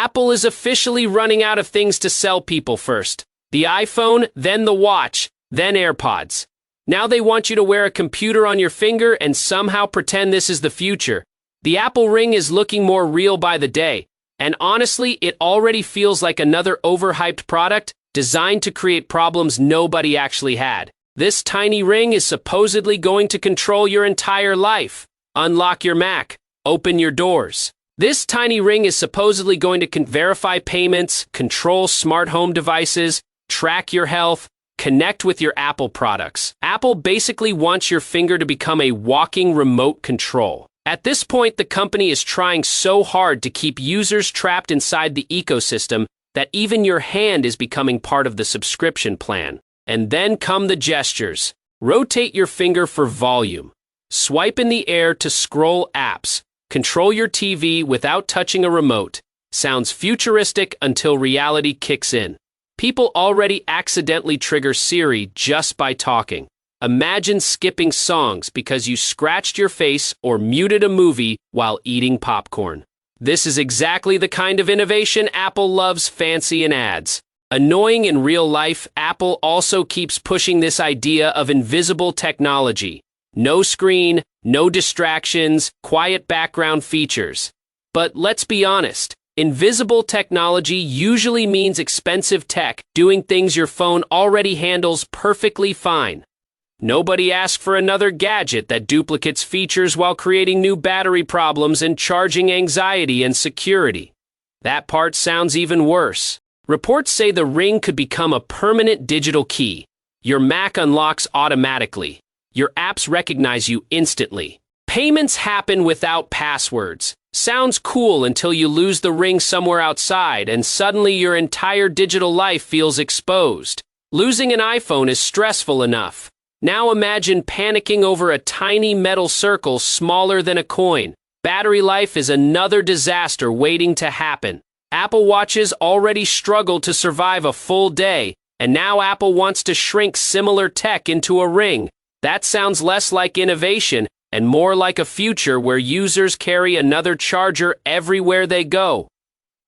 Apple is officially running out of things to sell people first. The iPhone, then the watch, then AirPods. Now they want you to wear a computer on your finger and somehow pretend this is the future. The Apple Ring is looking more real by the day, and honestly, it already feels like another overhyped product designed to create problems nobody actually had. This tiny ring is supposedly going to control your entire life. Unlock your Mac, open your doors. This tiny ring is supposedly going to verify payments, control smart home devices, track your health, connect with your Apple products. Apple basically wants your finger to become a walking remote control. At this point, the company is trying so hard to keep users trapped inside the ecosystem that even your hand is becoming part of the subscription plan. And then come the gestures. Rotate your finger for volume. Swipe in the air to scroll apps. Control your TV without touching a remote. Sounds futuristic until reality kicks in. People already accidentally trigger Siri just by talking. Imagine skipping songs because you scratched your face or muted a movie while eating popcorn. This is exactly the kind of innovation Apple loves fancy in ads. Annoying in real life, Apple also keeps pushing this idea of invisible technology. No screen, no distractions, quiet background features. But let's be honest, invisible technology usually means expensive tech doing things your phone already handles perfectly fine. Nobody asked for another gadget that duplicates features while creating new battery problems and charging anxiety and security. That part sounds even worse. Reports say the Ring could become a permanent digital key. Your Mac unlocks automatically. Your apps recognize you instantly. Payments happen without passwords. Sounds cool until you lose the Ring somewhere outside and suddenly your entire digital life feels exposed. Losing an iPhone is stressful enough. Now imagine panicking over a tiny metal circle smaller than a coin. Battery life is another disaster waiting to happen. Apple Watches already struggle to survive a full day, and now Apple wants to shrink similar tech into a ring. That sounds less like innovation and more like a future where users carry another charger everywhere they go.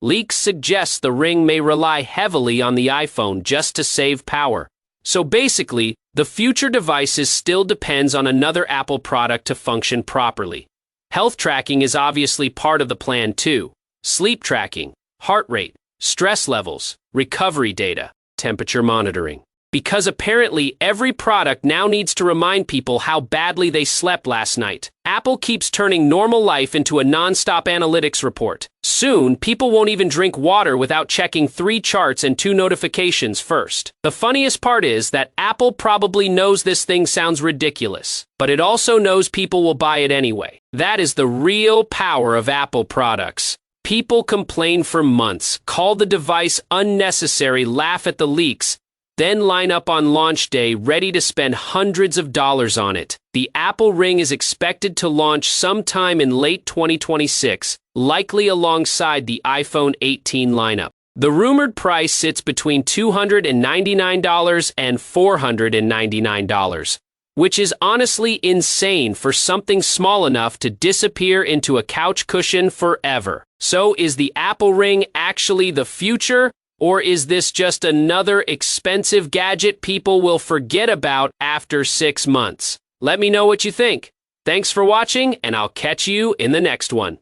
Leaks suggest the Ring may rely heavily on the iPhone just to save power. So basically, the future devices still depends on another Apple product to function properly. Health tracking is obviously part of the plan too. Sleep tracking, heart rate, stress levels, recovery data, temperature monitoring. Because apparently every product now needs to remind people how badly they slept last night. Apple keeps turning normal life into a non-stop analytics report. Soon, people won't even drink water without checking 3 charts and 2 notifications first. The funniest part is that Apple probably knows this thing sounds ridiculous, but it also knows people will buy it anyway. That is the real power of Apple products. People complain for months, call the device unnecessary, laugh at the leaks, then line up on launch day ready to spend hundreds of dollars on it. The Apple Ring is expected to launch sometime in late 2026, likely alongside the iPhone 18 lineup. The rumored price sits between $299 and $499, which is honestly insane for something small enough to disappear into a couch cushion forever. So is the Apple Ring actually the future? Or is this just another expensive gadget people will forget about after 6 months? Let me know what you think. Thanks for watching, and I'll catch you in the next one.